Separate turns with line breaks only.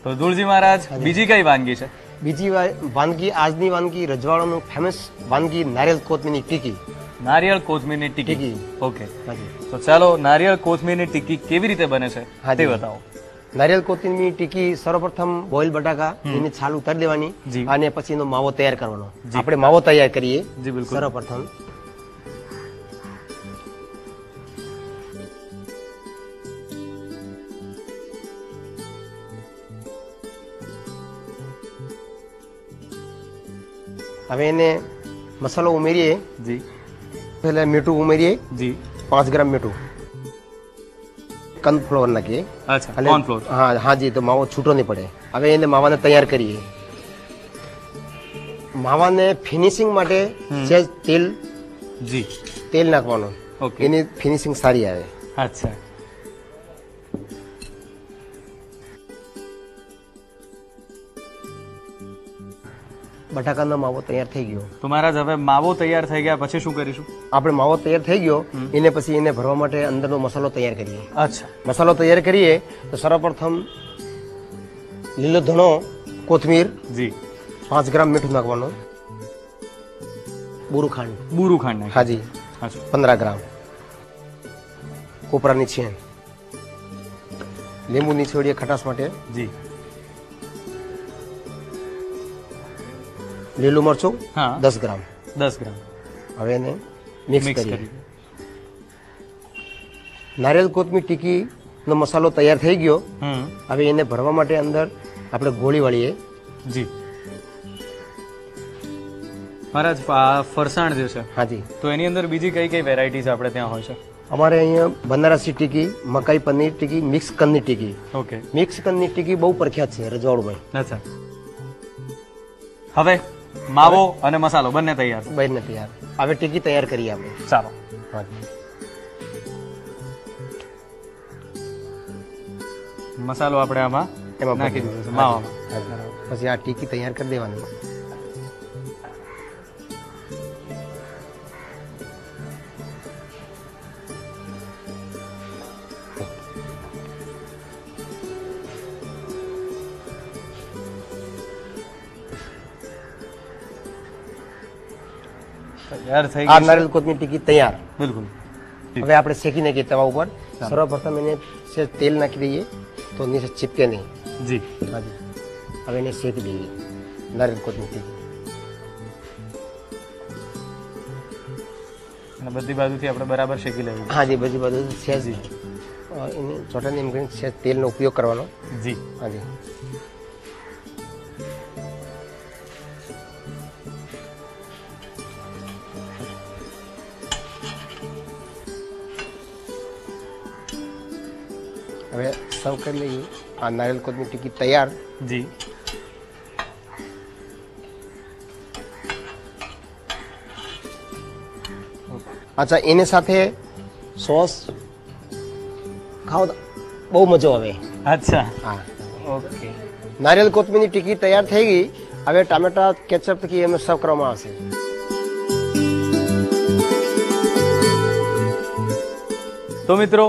તો ધૂળજી મહારાજ બીજી કઈ વાનગી છે?
બીજી વાનગી, આજની વાનગી રજવાડાનું ફેમસ વાનગી નારિયેળ કોથમીરની ટીકી.
નારિયેળ કોથમીરની ટીકી. ઓકે, તો ચાલો નારિયેળ કોથમીરની ટીકી કેવી રીતે બને છે તે બતાવો.
નારિયેળ કોથમીરની ટીકી સર્વપ્રથમ બોઇલ બટાકા એની છાલ ઉતારી દેવાની અને પછી એનો માવો તૈયાર કરવાનો. આપણે માવો તૈયાર કરીએ સર્વપ્રથમ. હવે એને મસાલો ઉમેરીએ.
જી.
પહેલા મીઠું ઉમેરીએ.
જી.
5 ગ્રામ મીઠું. કોર્નફ્લોર નાખીએ.
અચ્છા, કોર્નફ્લોર.
હા જી, તો માવો છૂટો નહીં પડે. હવે એને માવાને તૈયાર કરીએ. માવાને ફિનિશિંગ માટે સહેજ તેલ નાખવાનું. એની ફિનિશિંગ સારી આવે.
અચ્છા.
બટાકાનો માવો તૈયાર થઈ ગયો.
તો મહારાજ હવે માવો તૈયાર થઈ ગયા પછી શું કરીશું?
આપણે માવો તૈયાર થઈ ગયો એને પછી એને ભરવા માટે અંદરનો મસાલો તૈયાર કરીએ.
અચ્છા.
મસાલો તૈયાર કરીએ તો સર્વપ્રથમ લીલો ધણો, કોથમીર.
જી.
5 ગ્રામ મીઠું નાખવાનું. બુરું ખાંડ. હાજી. 15 ગ્રામ. કોપરાની છીણ. લીંબુ નીચોડીએ ખટાશ માટે.
જી.
લીલું મરચું 10 ગ્રામ. હવે એને મિક્સ કરીએ. નારિયેળ કોથમીર ટીકી નો મસાલો તૈયાર થઈ ગયો. હવે એને ભરવા માટે અંદર આપણે ગોળી વાળીએ.
જી. મહારાજ ફરસાણ જે છે,
હાજી,
તો એની અંદર બીજી કઈ કઈ વેરાયટીઝ આપણે ત્યાં હોય છે?
અમારે અહીંયા બનારસી ટીકી, મકાઈ પનીર ટીકી, મિક્સ કંદની ટીકી.
ઓકે. મિક્સ
કંદની ટીકી બહુ પ્રખ્યાત છે રજવાડુમાં.
અચ્છા. હવે માવો અને મસાલો બંને તૈયાર.
હવે ટીકી તૈયાર કરીએ આપણે.
ચાલો. મસાલો આપણે આમાં નાખી દીધો છે માવામાં.
પછી આ ટીકી તૈયાર કરી દેવાની. આ નારિયેળ કોથમીર ટીકી તૈયાર.
બિલકુલ.
હવે આપણે શેકી નાખીએ તવા ઉપર. સર્વપ્રથમ એને તેલ નાખી દઈએ તો નીચે ચીપકે નહીં.
જી.
હાજી. હવે એને શેકી દઈએ નારિયેળ કોથમીર ટીકી.
અને બધી બાજુથી આપણે બરાબર શેકી લેવું.
હાજી, બધી બાજુ સહેજ એને ચોટાની એમ કરીને સહેજ તેલનો ઉપયોગ કરવાનો.
જી.
હાજી. હવે સર્વ કરી લઈએ. આ નારિયેળ કોથમીર ટીકી તૈયાર.
જી.
અચ્છા, એની સાથે સોસ ખાઓ તો બહુ મજો આવે.
અચ્છા.
હા.
ઓકે.
નારિયેળ કોથમીરની ટીકી તૈયાર થઈ ગઈ. હવે ટામેટા કેચઅપ થી એમને સર્વ કરવામાં આવશે.
તો મિત્રો,